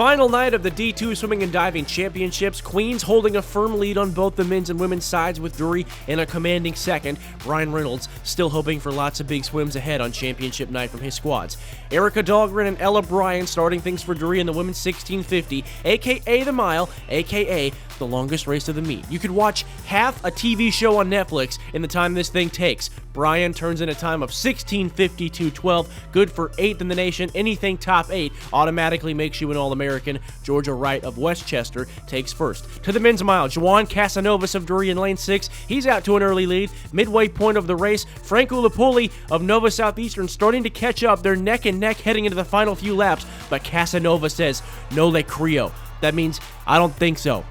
final night of the D2 Swimming and Diving Championships. Queens holding a firm lead on both the men's and women's sides, with Drury in a commanding second. Brian Reynolds still hoping for lots of big swims ahead on championship night from his squads. Erica Dahlgren and Ella Bryan starting things for Drury in the women's 1650, aka the mile, aka the longest race of the meet. You could watch half a TV show on Netflix in the time this thing takes. Bryan turns in a time of 16:52.12, good for 8th in the nation. Anything top 8 automatically makes you an All-American. Georgia Wright of Westchester takes first. To the men's mile, Joan Casanovas of Drury in lane 6. He's out to an early lead. Midway point of the race, Frank Ulapuli of Nova Southeastern starting to catch up. They're neck and neck heading into the final few laps, but Casanova says, "No le creo." That means, "I don't think so."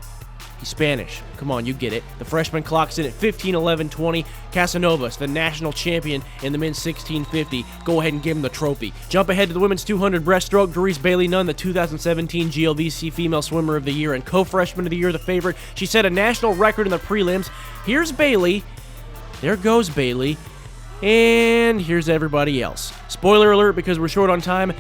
He's Spanish. Come on, you get it. The freshman clocks in at 15:11.20. Casanovas, the national champion in the men's 1650. Go ahead and give him the trophy. Jump ahead to the women's 200 breaststroke. Drury's Bailee Nunn, the 2017 GLVC Female Swimmer of the Year and co-freshman of the year, the favorite. She set a national record in the prelims. Here's Bailee. There goes Bailee. And here's everybody else. Spoiler alert, because we're short on time.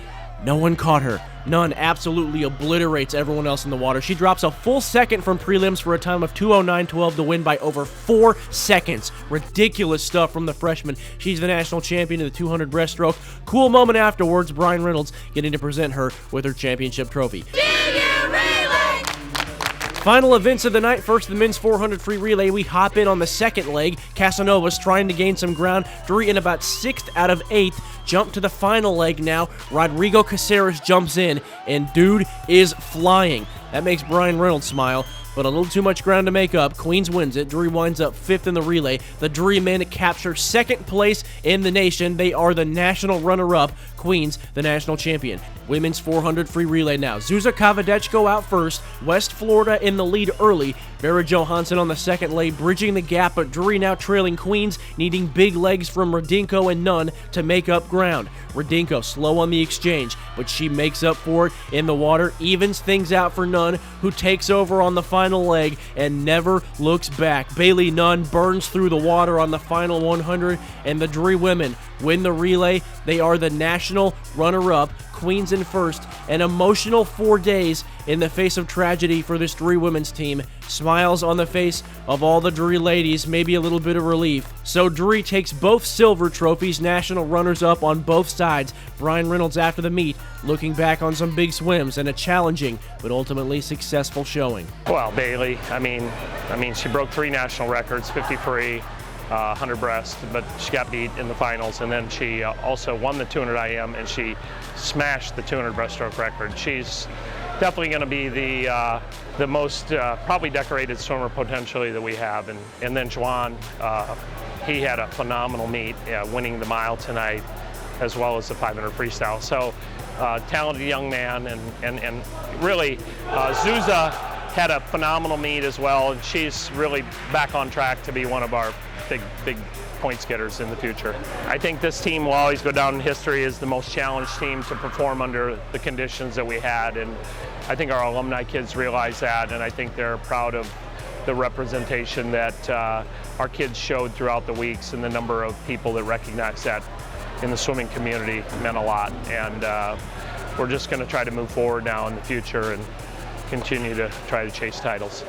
No one caught her. Nunn absolutely obliterates everyone else in the water. She drops a full second from prelims for a time of 2:09.12 to win by over 4 seconds. Ridiculous stuff from the freshman. She's the national champion in the 200 breaststroke. Cool moment afterwards, Brian Reynolds getting to present her with her championship trophy. Final events of the night. First, the men's 400 free relay. We hop in on the second leg. Casanovas trying to gain some ground. Drury in about 6th out of 8th. Jump to the final leg now. Rodrigo Caceres jumps in, and dude is flying. That makes Brian Reynolds smile, but a little too much ground to make up. Queens wins it. Drury winds up 5th in the relay. The Drury men capture 2nd place in the nation. They are the national runner-up. Queens, the national champion. Women's 400 free relay now. Zuza Kavadechko out first. West Florida in the lead early. Vera Johansson on the second leg, bridging the gap, but Drury now trailing Queens, needing big legs from Radinko and Nunn to make up ground. Radinko slow on the exchange, but she makes up for it in the water, evens things out for Nunn, who takes over on the final leg and never looks back. Bailee Nunn burns through the water on the final 100, and the Drury women win the relay. They are the national runner-up. Queens in first. An emotional 4 days in the face of tragedy for this Drury women's team. Smiles on the face of all the Drury ladies, maybe a little bit of relief. So Drury takes both silver trophies, national runners-up on both sides. Brian Reynolds after the meet, looking back on some big swims and a challenging but ultimately successful showing. Well, Bailee, I mean, she broke 3 national records, 50 free, 100 breast, but she got beat in the finals, and then she also won the 200 IM, and she smashed the 200 breaststroke record. She's definitely going to be the most probably decorated swimmer potentially that we have, and then Joan, he had a phenomenal meet, winning the mile tonight as well as the 500 freestyle. So talented young man, and really Zuza had a phenomenal meet as well, and she's really back on track to be one of our big points getters in the future. I think this team will always go down in history as the most challenged team to perform under the conditions that we had, and I think our alumni kids realize that, and I think they're proud of the representation that our kids showed throughout the weeks, and the number of people that recognize that in the swimming community meant a lot, and we're just going to try to move forward now in the future and continue to try to chase titles.